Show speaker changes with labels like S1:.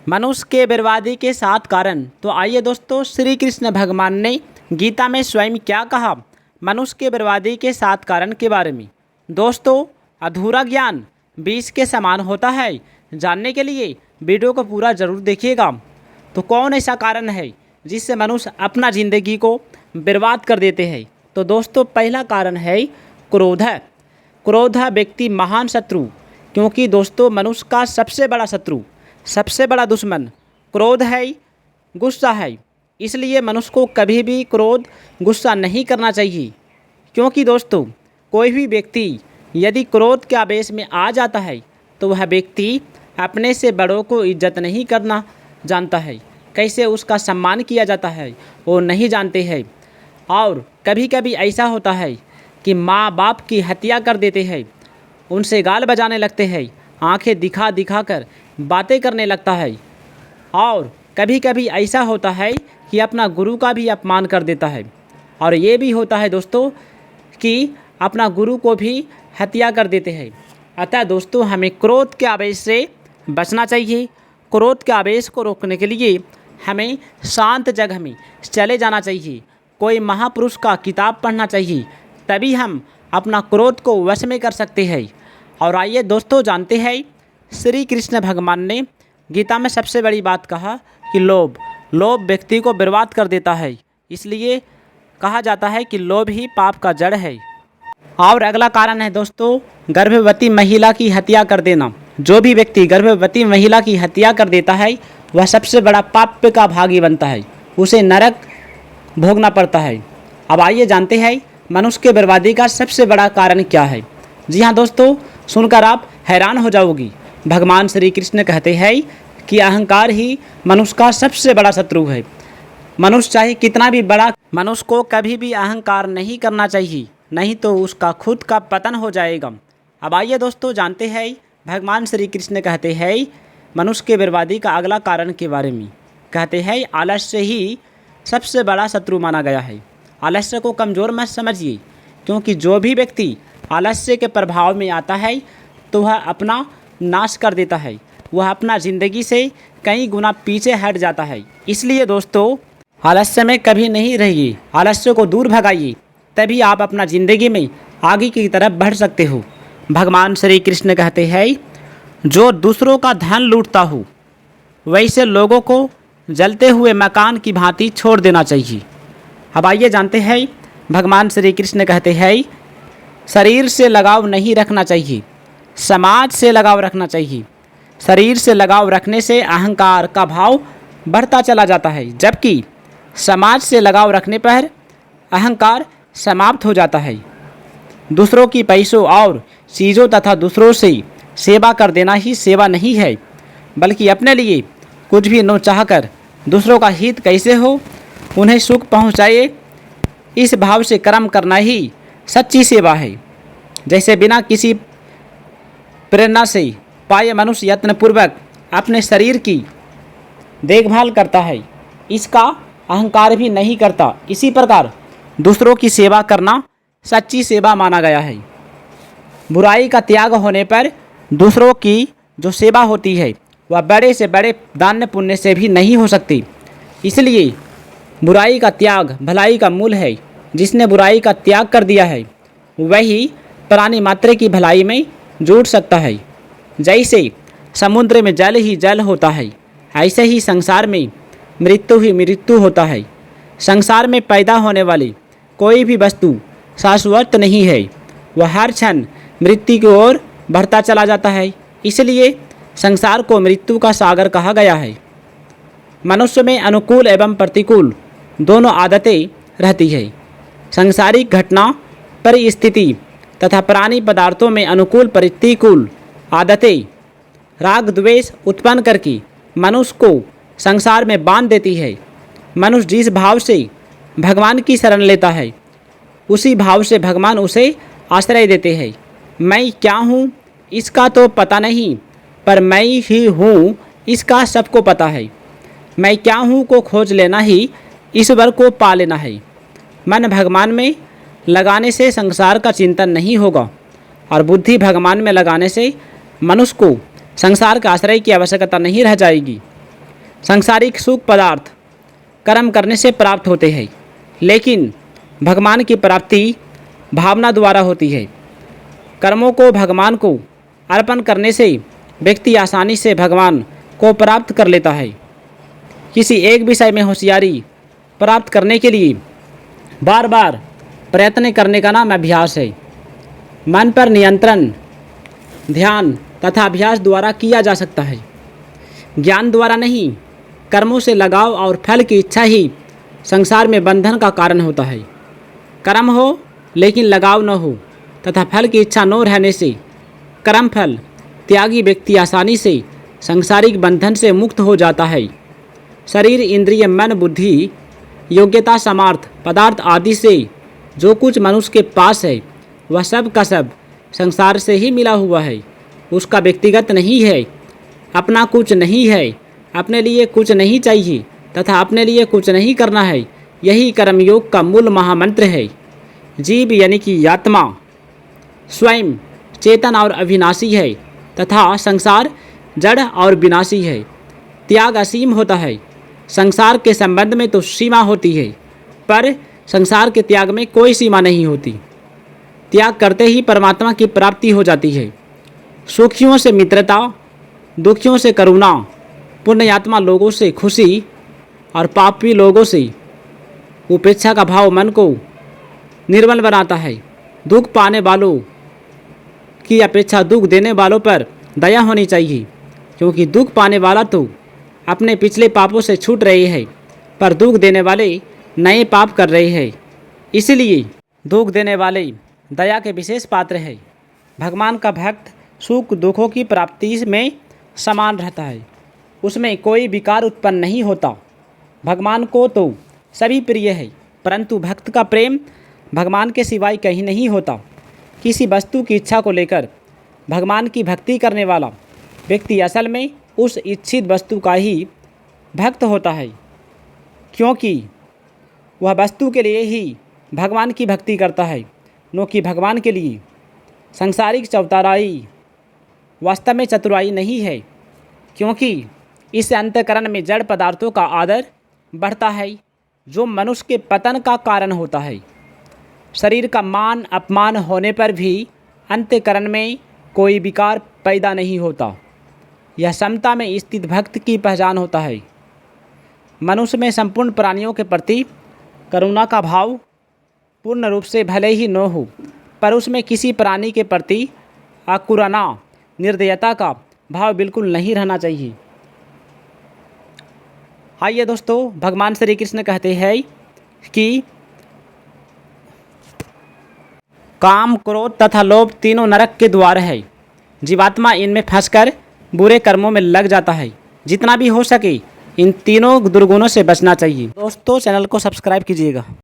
S1: मनुष्य के बर्बादी के 7 कारण। तो आइए दोस्तों, श्री कृष्ण भगवान ने गीता में स्वयं क्या कहा मनुष्य के बर्बादी के 7 कारण के बारे में। दोस्तों, अधूरा ज्ञान 20 के समान होता है। जानने के लिए वीडियो को पूरा ज़रूर देखिएगा। तो कौन ऐसा कारण है जिससे मनुष्य अपना ज़िंदगी को बर्बाद कर देते हैं? तो दोस्तों, पहला कारण है क्रोध है। क्रोध है व्यक्ति महान शत्रु, क्योंकि दोस्तों मनुष्य का सबसे बड़ा शत्रु, सबसे बड़ा दुश्मन क्रोध है, गुस्सा है। इसलिए मनुष्य को कभी भी क्रोध, गुस्सा नहीं करना चाहिए। क्योंकि दोस्तों, कोई भी व्यक्ति यदि क्रोध के आवेश में आ जाता है तो वह व्यक्ति अपने से बड़ों को इज्जत नहीं करना जानता है, कैसे उसका सम्मान किया जाता है वो नहीं जानते हैं। और कभी कभी ऐसा होता है कि माँ बाप की हत्या कर देते हैं, उनसे गाल बजाने लगते हैं, आंखें दिखा दिखा कर बातें करने लगता है। और कभी कभी ऐसा होता है कि अपना गुरु का भी अपमान कर देता है। और ये भी होता है दोस्तों कि अपना गुरु को भी हत्या कर देते हैं। अतः दोस्तों, हमें क्रोध के आवेश से बचना चाहिए। क्रोध के आवेश को रोकने के लिए हमें शांत जगह में चले जाना चाहिए, कोई महापुरुष का किताब पढ़ना चाहिए, तभी हम अपना क्रोध को वश में कर सकते हैं। और आइए दोस्तों, जानते हैं श्री कृष्ण भगवान ने गीता में सबसे बड़ी बात कहा कि लोभ व्यक्ति को बर्बाद कर देता है। इसलिए कहा जाता है कि लोभ ही पाप का जड़ है। और अगला कारण है दोस्तों, गर्भवती महिला की हत्या कर देना। जो भी व्यक्ति गर्भवती महिला की हत्या कर देता है वह सबसे बड़ा पाप का भागी बनता है, उसे नरक भोगना पड़ता है। अब आइए जानते हैं मनुष्य के बर्बादी का सबसे बड़ा कारण क्या है। जी हाँ दोस्तों, सुनकर आप हैरान हो जाओगी। भगवान श्री कृष्ण कहते हैं कि अहंकार ही मनुष्य का सबसे बड़ा शत्रु है। मनुष्य चाहे कितना भी बड़ा, मनुष्य को कभी भी अहंकार नहीं करना चाहिए, नहीं तो उसका खुद का पतन हो जाएगा। अब आइए दोस्तों, जानते हैं भगवान श्री कृष्ण कहते हैं मनुष्य के बर्बादी का अगला कारण के बारे में। कहते हैं आलस्य ही सबसे बड़ा शत्रु माना गया है। आलस्य को कमज़ोर मत समझिए, क्योंकि जो भी व्यक्ति आलस्य के प्रभाव में आता है तो वह अपना नाश कर देता है, वह अपना ज़िंदगी से कई गुना पीछे हट जाता है। इसलिए दोस्तों, आलस्य में कभी नहीं रहिए, आलस्य को दूर भगाइए, तभी आप अपना ज़िंदगी में आगे की तरफ बढ़ सकते हो। भगवान श्री कृष्ण कहते हैं जो दूसरों का धन लूटता हो वैसे लोगों को जलते हुए मकान की भांति छोड़ देना चाहिए। अब आइए जानते हैं भगवान श्री कृष्ण कहते हैं शरीर से लगाव नहीं रखना चाहिए, समाज से लगाव रखना चाहिए। शरीर से लगाव रखने से अहंकार का भाव बढ़ता चला जाता है, जबकि समाज से लगाव रखने पर अहंकार समाप्त हो जाता है। दूसरों की पैसों और चीज़ों तथा दूसरों से सेवा कर देना ही सेवा नहीं है, बल्कि अपने लिए कुछ भी न चाहकर दूसरों का हित कैसे हो, उन्हें सुख पहुँचाए, इस भाव से कर्म करना ही सच्ची सेवा है। जैसे बिना किसी प्रेरणा से पाए मनुष्य यत्नपूर्वक अपने शरीर की देखभाल करता है, इसका अहंकार भी नहीं करता। इसी प्रकार दूसरों की सेवा करना सच्ची सेवा माना गया है। बुराई का त्याग होने पर दूसरों की जो सेवा होती है वह बड़े से बड़े दान पुण्य से भी नहीं हो सकती। इसलिए बुराई का त्याग भलाई का मूल है। जिसने बुराई का त्याग कर दिया है वही प्राणी मात्र की भलाई में जुट सकता है। जैसे समुद्र में जल ही जल होता है, ऐसे ही संसार में मृत्यु ही मृत्यु होता है। संसार में पैदा होने वाली कोई भी वस्तु शाश्वत नहीं है, वह हर क्षण मृत्यु की ओर बढ़ता चला जाता है। इसलिए संसार को मृत्यु का सागर कहा गया है। मनुष्य में अनुकूल एवं प्रतिकूल दोनों आदतें रहती है। सांसारिक घटना, परिस्थिति तथा प्राणी पदार्थों में अनुकूल प्रतिकूल आदतें राग द्वेष उत्पन्न करके मनुष्य को संसार में बांध देती है। मनुष्य जिस भाव से भगवान की शरण लेता है उसी भाव से भगवान उसे आश्रय देते हैं। मैं क्या हूँ इसका तो पता नहीं, पर मैं ही हूँ इसका सबको पता है। मैं क्या हूँ को खोज लेना ही ईश्वर को पा लेना है। मन भगवान में लगाने से संसार का चिंतन नहीं होगा, और बुद्धि भगवान में लगाने से मनुष्य को संसार के आश्रय की आवश्यकता नहीं रह जाएगी। सांसारिक सुख पदार्थ कर्म करने से प्राप्त होते हैं, लेकिन भगवान की प्राप्ति भावना द्वारा होती है। कर्मों को भगवान को अर्पण करने से व्यक्ति आसानी से भगवान को प्राप्त कर लेता है। किसी एक विषय में होशियारी प्राप्त करने के लिए बार बार प्रयत्न करने का नाम अभ्यास है। मन पर नियंत्रण ध्यान तथा अभ्यास द्वारा किया जा सकता है, ज्ञान द्वारा नहीं। कर्मों से लगाव और फल की इच्छा ही संसार में बंधन का कारण होता है। कर्म हो लेकिन लगाव न हो तथा फल की इच्छा न रहने से कर्म फल त्यागी व्यक्ति आसानी से सांसारिक बंधन से मुक्त हो जाता है। शरीर, इंद्रिय, मन, बुद्धि, योग्यता, सामर्थ्य, पदार्थ आदि से जो कुछ मनुष्य के पास है वह सब का सब संसार से ही मिला हुआ है। उसका व्यक्तिगत नहीं है, अपना कुछ नहीं है, अपने लिए कुछ नहीं चाहिए तथा अपने लिए कुछ नहीं करना है। यही कर्मयोग का मूल महामंत्र है। जीव यानी कि आत्मा स्वयं चेतन और अविनाशी है तथा संसार जड़ और विनाशी है। त्याग असीम होता है। संसार के संबंध में तो सीमा होती है, पर संसार के त्याग में कोई सीमा नहीं होती। त्याग करते ही परमात्मा की प्राप्ति हो जाती है। सुखियों से मित्रता, दुखियों से करुणा, पुण्यात्मा लोगों से खुशी और पापी लोगों से उपेक्षा का भाव मन को निर्मल बनाता है। दुख पाने वालों की अपेक्षा दुख देने वालों पर दया होनी चाहिए, क्योंकि दुख पाने वाला तो अपने पिछले पापों से छूट रहे हैं, पर दुख देने वाले नए पाप कर रहे हैं। इसलिए दुख देने वाले दया के विशेष पात्र है। भगवान का भक्त सुख दुखों की प्राप्ति में समान रहता है, उसमें कोई विकार उत्पन्न नहीं होता। भगवान को तो सभी प्रिय है, परंतु भक्त का प्रेम भगवान के सिवाय कहीं नहीं होता। किसी वस्तु की इच्छा को लेकर भगवान की भक्ति करने वाला व्यक्ति असल में उस इच्छित वस्तु का ही भक्त होता है, क्योंकि वह वस्तु के लिए ही भगवान की भक्ति करता है, न कि भगवान के लिए। सांसारिक चौताराई वास्तव में चतुराई नहीं है, क्योंकि इस अंतःकरण में जड़ पदार्थों का आदर बढ़ता है, जो मनुष्य के पतन का कारण होता है। शरीर का मान अपमान होने पर भी अंतःकरण में कोई विकार पैदा नहीं होता। यह समता में स्थित भक्त की पहचान होता है। मनुष्य में संपूर्ण प्राणियों के प्रति करुणा का भाव पूर्ण रूप से भले ही न हो, पर उसमें किसी प्राणी के प्रति अकुराना निर्दयता का भाव बिल्कुल नहीं रहना चाहिए। आइए दोस्तों, भगवान श्री कृष्ण कहते हैं कि काम, क्रोध तथा लोभ तीनों नरक के द्वार है। जीवात्मा इनमें फंसकर बुरे कर्मों में लग जाता है। जितना भी हो सके इन तीनों दुर्गुणों से बचना चाहिए। दोस्तों, चैनल को सब्सक्राइब कीजिएगा।